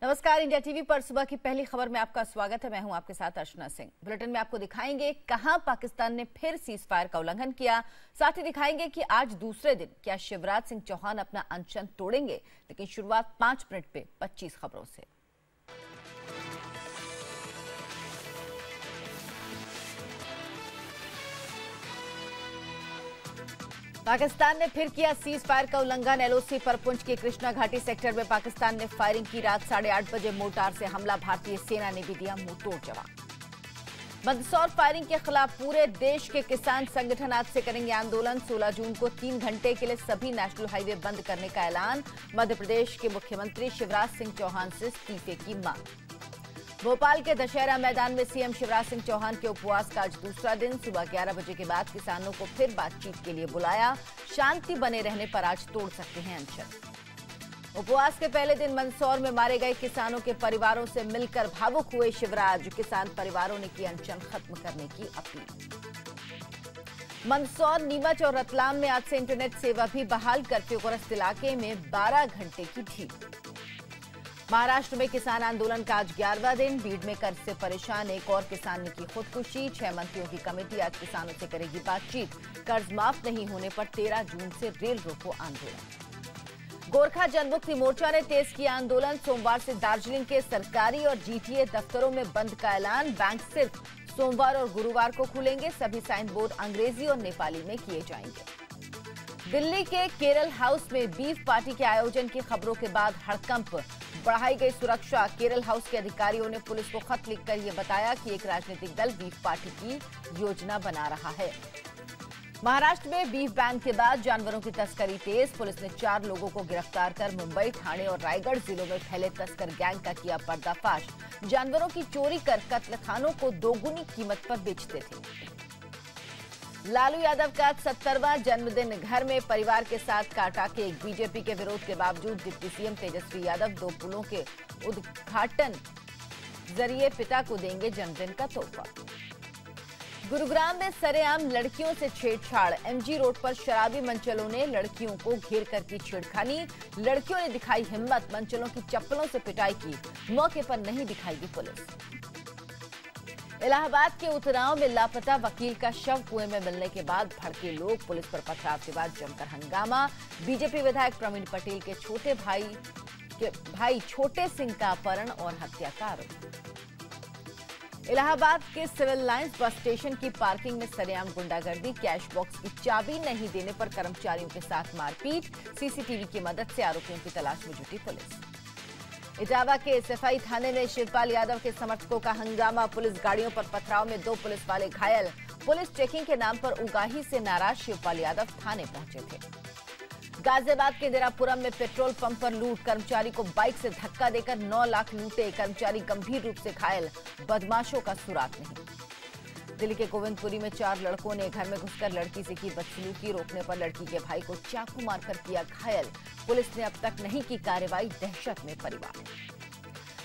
नमस्कार, India TV पर सुबह की पहली खबर में आपका स्वागत है। मैं हूं आपके साथ अर्चना सिंह। बुलेटिन में आपको दिखाएंगे कहां पाकिस्तान ने फिर सीज फायर का उल्लंघन किया। साथ ही दिखाएंगे कि आज दूसरे दिन क्या शिवराज सिंह चौहान अपना अनशन तोड़ेंगे। लेकिन शुरुआत 5 मिनट पे 25 खबरों से। पाकिस्तान ने फिर किया सीज फायर का उल्लंघन। एलओसी परपुंछ के कृष्णा घाटी सेक्टर में पाकिस्तान ने फायरिंग की। रात 8:30 बजे मोर्टार से हमला। भारतीय सेना ने भी दिया मुंहतोड़ जवाब। मंदसौर फायरिंग के खिलाफ पूरे देश के किसान संगठन आज से करेंगे आंदोलन। 16 जून को 3 घंटे के लिए सभी नेशनल हाईवे बंद करने का ऐलान। मध्य प्रदेश के मुख्यमंत्री शिवराज सिंह चौहान से इस्तीफे की मांग। भोपाल के दशहरा मैदान में सीएम शिवराज सिंह चौहान के उपवास का आज दूसरा दिन। सुबह 11 बजे के बाद किसानों को फिर बातचीत के लिए बुलाया। शांति बने रहने पर आज तोड़ सकते हैं अनशन। उपवास के पहले दिन मंदसौर में मारे गए किसानों के परिवारों से मिलकर भावुक हुए शिवराज। किसान परिवारों ने की अनशन खत्म करने की अपील। मंदसौर, नीमच और रतलाम में आज से इंटरनेट सेवा भी बहाल। कर्फ्यूग्रस्त इलाके में 12 घंटे की ढील। महाराष्ट्र में किसान आंदोलन का आज 11वां दिन। भीड़ में कर्ज से परेशान एक और किसान ने की खुदकुशी। 6 मंत्रियों की कमेटी आज किसानों से करेगी बातचीत। कर्ज माफ नहीं होने पर 13 जून से रेल रोको आंदोलन। गोरखा जनमुक्ति मोर्चा ने तेज किया आंदोलन। सोमवार से दार्जिलिंग के सरकारी और जीटीए दफ्तरों में बंद का ऐलान। बैंक सिर्फ सोमवार और गुरुवार को खुलेंगे। सभी साइन बोर्ड अंग्रेजी और नेपाली में किए जाएंगे। दिल्ली के केरल हाउस में बीफ पार्टी के आयोजन की खबरों के बाद हड़कंप। बढ़ाई गई सुरक्षा। केरल हाउस के अधिकारियों ने पुलिस को खत लिखकर यह बताया कि एक राजनीतिक दल बीफ पार्टी की योजना बना रहा है। महाराष्ट्र में बीफ बैन के बाद जानवरों की तस्करी तेज। पुलिस ने 4 लोगों को गिरफ्तार कर मुंबई, ठाणे और रायगढ़ जिलों में फैले तस्कर गैंग का किया पर्दाफाश। जानवरों की चोरी कर कत्लखानों को दोगुनी कीमत पर बेचते थे। लालू यादव का 70वां जन्मदिन। घर में परिवार के साथ काटा केक। बीजेपी के विरोध के बावजूद डिप्टी सीएम तेजस्वी यादव 2 पुलों के उद्घाटन जरिए पिता को देंगे जन्मदिन का तोहफा। गुरुग्राम में सरेआम लड़कियों से छेड़छाड़। एमजी रोड पर शराबी मंचलों ने लड़कियों को घेर कर की छेड़खानी। लड़कियों ने दिखाई हिम्मत। मंचलों की चप्पलों से पिटाई की। मौके पर नहीं दिखाई पुलिस। इलाहाबाद के उतराव में लापता वकील का शव कुएं में मिलने के बाद भड़के लोग। पुलिस पर पथराव के बाद जमकर हंगामा। बीजेपी विधायक प्रवीण पटेल के छोटे भाई छोटे सिंह का अपहरण और हत्या का आरोप। इलाहाबाद के सिविल लाइंस बस स्टेशन की पार्किंग में सरेआम गुंडागर्दी। कैश बॉक्स की चाबी नहीं देने पर कर्मचारियों के साथ मारपीट। सीसीटीवी की मदद से आरोपियों की तलाश में जुटी पुलिस। इटावा के एसएफआई थाने में शिवपाल यादव के समर्थकों का हंगामा। पुलिस गाड़ियों पर पथराव में 2 पुलिस वाले घायल। पुलिस चेकिंग के नाम पर उगाही से नाराज शिवपाल यादव थाने पहुंचे थे। गाजियाबाद के इंदिरापुरम में पेट्रोल पंप पर लूट। कर्मचारी को बाइक से धक्का देकर 9 लाख लूटे। कर्मचारी गंभीर रूप से घायल। बदमाशों का सुराग नहीं। दिल्ली के गोविंदपुरी में 4 लड़कों ने घर में घुसकर लड़की से की बदसलूकी। रोकने पर लड़की के भाई को चाकू मारकर किया घायल। पुलिस ने अब तक नहीं की कार्रवाई। दहशत में परिवार।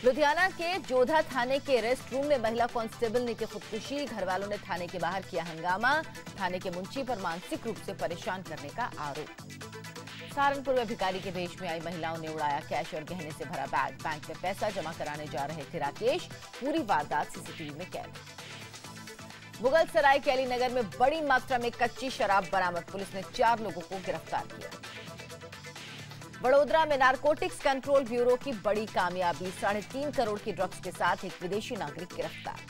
लुधियाना के जोधा थाने के रेस्ट रूम में महिला कांस्टेबल ने की खुदकुशी। घर वालों ने थाने के बाहर किया हंगामा। थाने के मुंशी पर मानसिक रूप से परेशान करने का आरोप। सहारनपुर में भिखारी के भेष में आई महिलाओं ने उड़ाया कैश और गहने से भरा बैग। बैंक में पैसा जमा कराने जा रहे थे राकेश। पूरी वारदात सीसीटीवी में कैद। मुगलसराय के अलीनगर में बड़ी मात्रा में कच्ची शराब बरामद। पुलिस ने 4 लोगों को गिरफ्तार किया। वडोदरा में नारकोटिक्स कंट्रोल ब्यूरो की बड़ी कामयाबी। 3.5 करोड़ की ड्रग्स के साथ एक विदेशी नागरिक गिरफ्तार।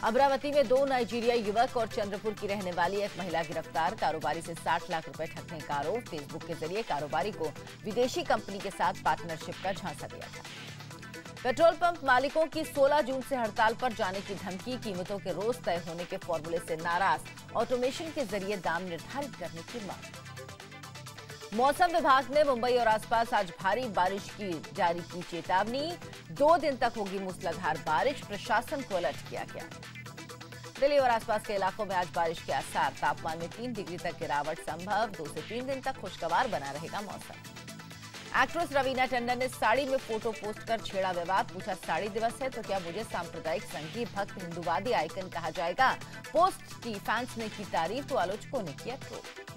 अमरावती में 2 नाइजीरियाई युवक और चंद्रपुर की रहने वाली एक महिला गिरफ्तार। कारोबारी से 60 लाख रुपए ठगने का आरोप। फेसबुक के जरिए कारोबारी को विदेशी कंपनी के साथ पार्टनरशिप का झांसा दिया था। पेट्रोल पंप मालिकों की 16 जून से हड़ताल पर जाने की धमकी। कीमतों के रोज तय होने के फॉर्मूले से नाराज। ऑटोमेशन के जरिए दाम निर्धारित करने की मांग। मौसम विभाग ने मुंबई और आसपास आज भारी बारिश की जारी की चेतावनी। 2 दिन तक होगी मूसलाधार बारिश। प्रशासन को अलर्ट किया गया। दिल्ली और आसपास के इलाकों में आज बारिश के आसार। तापमान में 3 डिग्री तक गिरावट संभव। 2 से 3 दिन तक खुशगवार बना रहेगा मौसम। एक्ट्रेस रवीना टंडन ने साड़ी में फोटो पोस्ट कर छेड़ा विवाद। पूछा साड़ी दिवस है तो क्या मुझे सांप्रदायिक संगीत भक्त हिंदूवादी आइकन कहा जाएगा। पोस्ट की फैंस ने की तारीफ तो आलोचकों ने किया ट्रोल।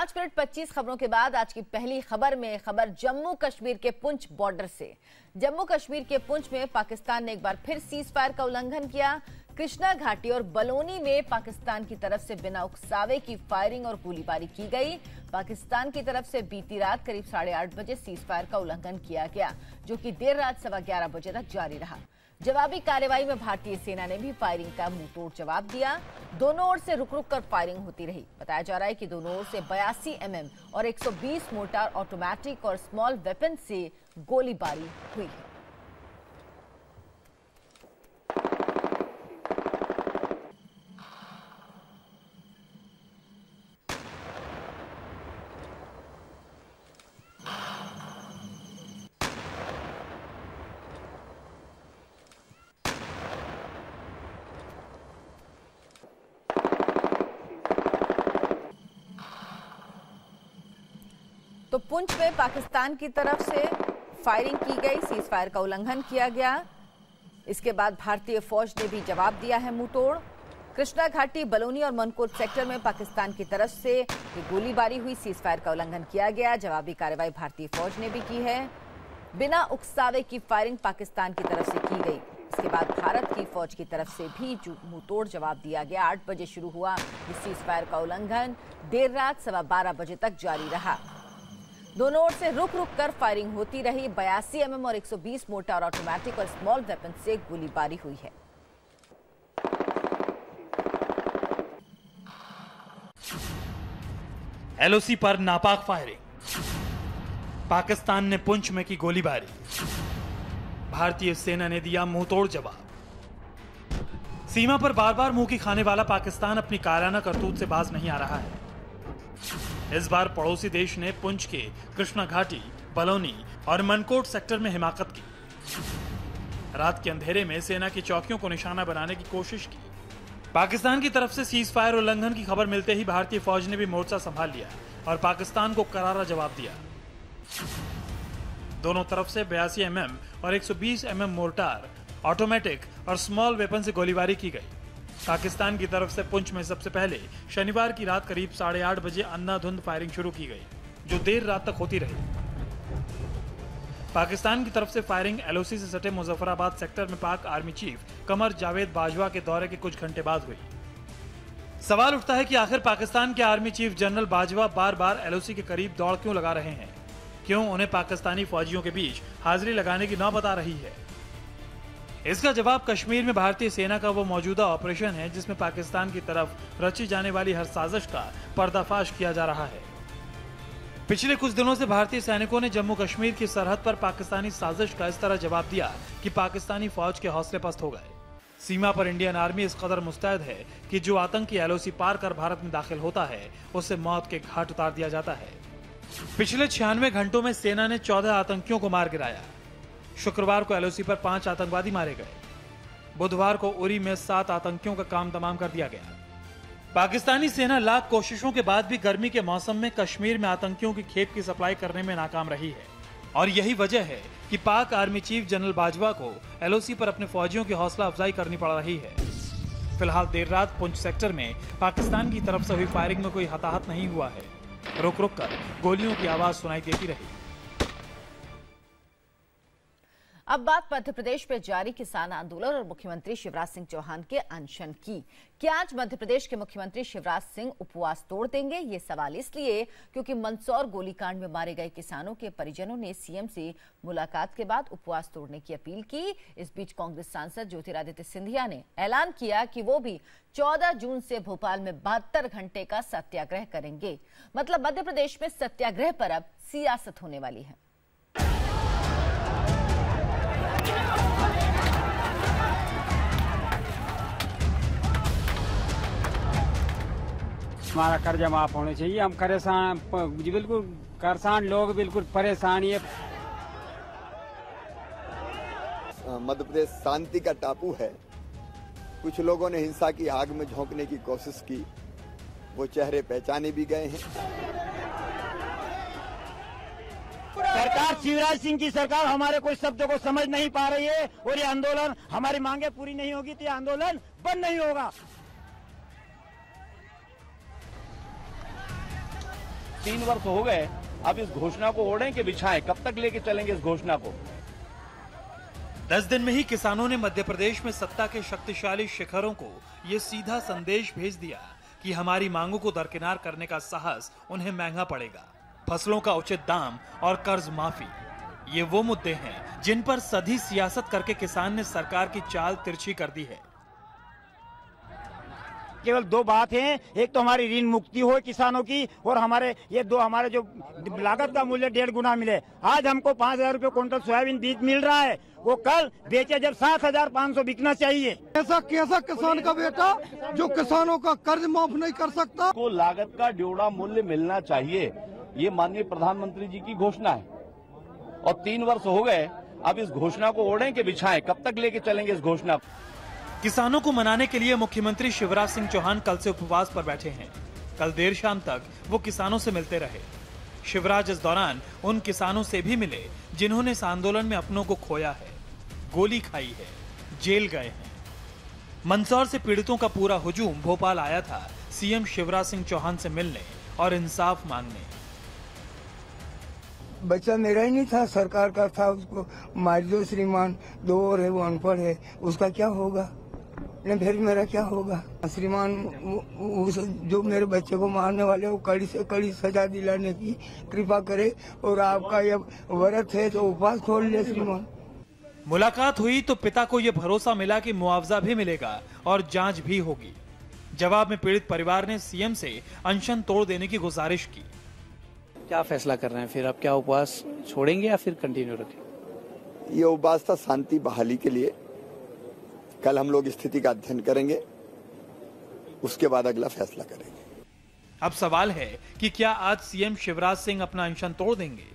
5 मिनट 25 खबरों के बाद आज की पहली खबर में खबर जम्मू कश्मीर के पुंछ बॉर्डर से। जम्मू कश्मीर के पुंछ में पाकिस्तान ने एक बार फिर सीज फायर का उल्लंघन किया। कृष्णा घाटी और बलौनी में पाकिस्तान की तरफ से बिना उकसावे की फायरिंग और गोलीबारी की गई। पाकिस्तान की तरफ से बीती रात करीब 8:30 बजे सीज फायर का उल्लंघन किया गया, जो कि देर रात 11:15 बजे तक जारी रहा। जवाबी कार्रवाई में भारतीय सेना ने भी फायरिंग का मुंहतोड़ जवाब दिया। दोनों ओर से रुक रुक कर फायरिंग होती रही। बताया जा रहा है कि दोनों ओर से 82 mm और 120 मोर्टार ऑटोमेटिक और स्मॉल वेपन से गोलीबारी हुई है। तो पुंछ में पाकिस्तान की तरफ से फायरिंग की गई, सीज फायर का उल्लंघन किया गया। इसके बाद भारतीय फौज ने भी जवाब दिया है मुंहतोड़। कृष्णा घाटी, बलौनी और मनकोट सेक्टर में पाकिस्तान की तरफ से गोलीबारी हुई, सीज फायर का उल्लंघन किया गया। जवाबी कार्रवाई भारतीय फौज ने भी की है। बिना उकसावे की फायरिंग पाकिस्तान की तरफ से की गई। इसके बाद भारत की फौज की तरफ से भी मुंहतोड़ जवाब दिया गया। 8 बजे शुरू हुआ इस सीज फायर का उल्लंघन देर रात 12:15 बजे तक जारी रहा। दोनों ओर से रुक रुक कर फायरिंग होती रही। 82 mm और 120 मोर्टार ऑटोमेटिक और स्मॉल वेपन से गोलीबारी हुई है। एलओसी पर नापाक फायरिंग, पाकिस्तान ने पुंछ में की गोलीबारी, भारतीय सेना ने दिया मुंहतोड़ जवाब। सीमा पर बार बार मुंह की खाने वाला पाकिस्तान अपनी कायराना करतूत से बाज नहीं आ रहा है। इस बार पड़ोसी देश ने पुंछ के कृष्णा घाटी, बलौनी और मनकोट सेक्टर में हिमाकत की। रात के अंधेरे में सेना की चौकियों को निशाना बनाने की कोशिश की। पाकिस्तान की तरफ से सीज फायर उल्लंघन की खबर मिलते ही भारतीय फौज ने भी मोर्चा संभाल लिया और पाकिस्तान को करारा जवाब दिया। दोनों तरफ से 82 mm और 120 mm मोर्टार, ऑटोमेटिक और स्मॉल वेपन से गोलीबारी की गई। पाकिस्तान की तरफ से पुंछ में सबसे पहले शनिवार की रात करीब 8:30 बजे अंधाधुंध फायरिंग शुरू की गई, जो देर रात तक होती रही। पाकिस्तान की तरफ से फायरिंग एलओसी से सटे मुजफ्फराबाद सेक्टर में पाक आर्मी चीफ कमर जावेद बाजवा के दौरे के कुछ घंटे बाद हुई। सवाल उठता है कि आखिर पाकिस्तान के आर्मी चीफ जनरल बाजवा बार बार एलओसी के करीब दौड़ क्यों लगा रहे हैं? क्यों उन्हें पाकिस्तानी फौजियों के बीच हाजिरी लगाने की नौबत आ रही है? इसका जवाब कश्मीर में भारतीय सेना का वो मौजूदा ऑपरेशन है जिसमें पाकिस्तान की तरफ रची जाने वाली हर साजिश का पर्दाफाश किया जा रहा है। पिछले कुछ दिनों से भारतीय सैनिकों ने जम्मू कश्मीर की सरहद पर पाकिस्तानी साजिश का इस तरह जवाब दिया कि पाकिस्तानी फौज के हौसले पस्त हो गए। सीमा पर इंडियन आर्मी इस कदर मुस्तैद है कि जो आतंकी एलओसी पार कर भारत में दाखिल होता है उसे मौत के घाट उतार दिया जाता है। पिछले 96 घंटों में सेना ने 14 आतंकियों को मार गिराया। शुक्रवार को एलओसी पर 5 आतंकवादी मारे गए। बुधवार को उरी में 7 आतंकियों का काम तमाम कर दिया गया। पाकिस्तानी सेना लाख कोशिशों के बाद भी गर्मी के मौसम में कश्मीर में आतंकियों की खेप की सप्लाई करने में नाकाम रही है और यही वजह है कि पाक आर्मी चीफ जनरल बाजवा को एलओसी पर अपने फौजियों की हौसला अफजाई करनी पड़ रही है। फिलहाल देर रात पुंछ सेक्टर में पाकिस्तान की तरफ से हुई फायरिंग में कोई हताहत नहीं हुआ है। रुक रुक कर गोलियों की आवाज सुनाई देती रही। अब बात मध्य प्रदेश में जारी किसान आंदोलन और मुख्यमंत्री शिवराज सिंह चौहान के अनशन की। क्या आज मध्य प्रदेश के मुख्यमंत्री शिवराज सिंह उपवास तोड़ देंगे? ये सवाल इसलिए क्योंकि मंदसौर गोलीकांड में मारे गए किसानों के परिजनों ने सीएम से मुलाकात के बाद उपवास तोड़ने की अपील की। इस बीच कांग्रेस सांसद ज्योतिरादित्य सिंधिया ने ऐलान किया कि वो भी 14 जून से भोपाल में 72 घंटे का सत्याग्रह करेंगे। मतलब मध्य प्रदेश में सत्याग्रह पर अब सियासत होने वाली है। हमारा कर्जा माफ होना चाहिए। हम परेशान, बिल्कुल किसान लोग बिल्कुल परेशान है। मध्य प्रदेश शांति का टापू है। कुछ लोगों ने हिंसा की आग में झोंकने की कोशिश की, वो चेहरे पहचाने भी गए हैं। सरकार, शिवराज सिंह की सरकार हमारे कुछ शब्दों को समझ नहीं पा रही है और ये आंदोलन, हमारी मांगे पूरी नहीं होगी तो ये आंदोलन बंद नहीं होगा। 3 वर्ष हो गए, अब इस घोषणा को ओढ़ें कि बिछाएं? कब तक लेके चलेंगे इस घोषणा को? 10 दिन में ही किसानों ने मध्य प्रदेश में सत्ता के शक्तिशाली शिखरों को ये सीधा संदेश भेज दिया कि हमारी मांगों को दरकिनार करने का साहस उन्हें महंगा पड़ेगा। फसलों का उचित दाम और कर्ज माफी, ये वो मुद्दे हैं जिन पर सधी सियासत करके किसान ने सरकार की चाल तिरछी कर दी है। केवल 2 बात है, एक तो हमारी ऋण मुक्ति हो किसानों की, और हमारे जो लागत का मूल्य 1.5 गुना मिले। आज हमको 5,000 रुपये क्विंटल सोयाबीन बीज मिल रहा है, वो कल बेचे जब 7,500 बिकना चाहिए। ऐसा कैसा किसान का बेटा जो किसानों का कर्ज माफ नहीं कर सकता? को लागत का ड्योढ़ा मूल्य मिलना चाहिए, ये माननीय प्रधानमंत्री जी की घोषणा है। और 3 वर्ष हो गए, अब इस घोषणा को ओढ़ें कि बिछाएं? कब तक लेके चलेंगे इस घोषणा को? किसानों को मनाने के लिए मुख्यमंत्री शिवराज सिंह चौहान कल से उपवास पर बैठे हैं। कल देर शाम तक वो किसानों से मिलते रहे। शिवराज इस दौरान उन किसानों से भी मिले जिन्होंने इस आंदोलन में अपनों को खोया है, गोली खाई है, जेल गए हैं। मंदसौर से पीड़ितों का पूरा हुजूम भोपाल आया था सीएम शिवराज सिंह चौहान से मिलने और इंसाफ मांगने। बच्चा मेरा ही नहीं था, सरकार का था, उसको मार दो श्रीमान, 2 और है, वो अनपढ़ है, उसका क्या होगा? नहीं फिर मेरा क्या होगा? श्रीमान जो मेरे बच्चे को मारने वाले वो कड़ी से कड़ी सजा दिलाने की कृपा करे, और आपका ये व्रत है तो उपवास खोल ले श्रीमान। मुलाकात हुई तो पिता को ये भरोसा मिला कि मुआवजा भी मिलेगा और जांच भी होगी। जवाब में पीड़ित परिवार ने सीएम से अनशन तोड़ देने की गुजारिश की। क्या फैसला कर रहे हैं फिर? आप क्या उपवास छोड़ेंगे या फिर कंटिन्यू रखेंगे? ये उपवास था शांति बहाली के लिए। कल हम लोग स्थिति का अध्ययन करेंगे, उसके बाद अगला फैसला करेंगे। अब सवाल है कि क्या आज सीएम शिवराज सिंह अपना अनशन तोड़ देंगे?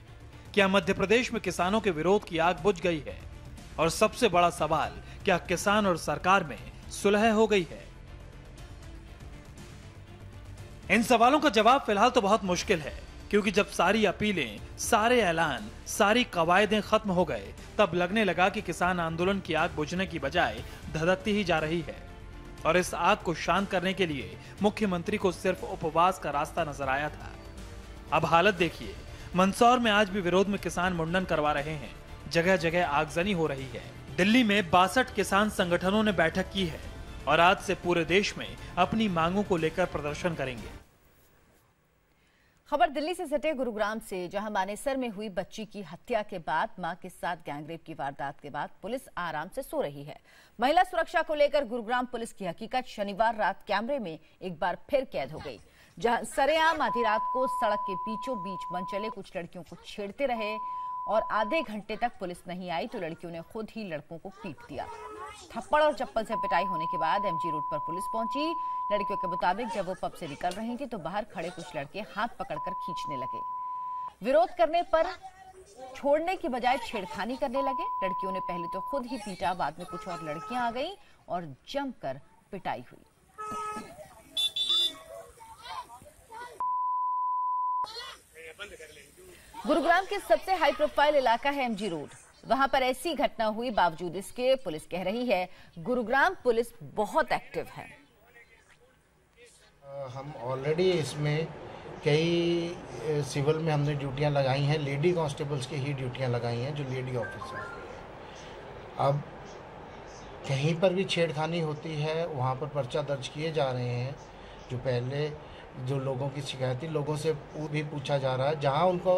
क्या मध्य प्रदेश में किसानों के विरोध की आग बुझ गई है? और सबसे बड़ा सवाल, क्या किसान और सरकार में सुलह हो गई है? इन सवालों का जवाब फिलहाल तो बहुत मुश्किल है, क्योंकि जब सारी अपीलें, सारे ऐलान, सारी कवायदें खत्म हो गए, तब लगने लगा कि किसान आंदोलन की आग बुझने की बजाय धधकती ही जा रही है। और इस आग को शांत करने के लिए मुख्यमंत्री को सिर्फ उपवास का रास्ता नजर आया था। अब हालत देखिए, मंदसौर में आज भी विरोध में किसान मुंडन करवा रहे हैं, जगह जगह आगजनी हो रही है। दिल्ली में 62 किसान संगठनों ने बैठक की है और आज से पूरे देश में अपनी मांगों को लेकर प्रदर्शन करेंगे। खबर दिल्ली से सटे गुरुग्राम से, जहां मानेसर में हुई बच्ची की हत्या के बाद मां के साथ गैंगरेप की वारदात के बाद पुलिस आराम से सो रही है। महिला सुरक्षा को लेकर गुरुग्राम पुलिस की हकीकत शनिवार रात कैमरे में एक बार फिर कैद हो गई, जहां सरेआम आधी रात को सड़क के बीचों बीच मनचले कुछ लड़कियों को छेड़ते रहे और आधे घंटे तक पुलिस नहीं आई तो लड़कियों ने खुद ही लड़कों को पीट दिया। थप्पड़ और चप्पल से पिटाई होने के बाद एमजी रोड पर पुलिस पहुंची। लड़कियों के मुताबिक जब वो पब से निकल रही थी तो बाहर खड़े कुछ लड़के हाथ पकड़कर खींचने लगे। विरोध करने पर छोड़ने की बजाय छेड़खानी करने लगे। लड़कियों ने पहले तो खुद ही पीटा, बाद में कुछ और लड़कियां आ गईं और जमकर पिटाई हुई। गुरुग्राम के सबसे हाई प्रोफाइल इलाका है एमजी रोड। वहां पर ऐसी घटना हुई, बावजूद इसके पुलिस कह रही है गुरुग्राम पुलिस बहुत एक्टिव है। हम ऑलरेडी इसमें कई सिविल में हमने ड्यूटियां लगाई हैं, लेडी कांस्टेबल्स की ही ड्यूटियां लगाई हैं जो लेडी ऑफिसर। अब कहीं पर भी छेड़खानी होती है वहां पर पर्चा दर्ज किए जा रहे हैं। जो पहले जो लोगों की शिकायत थी, लोगों से भी पूछा जा रहा है, जहां उनको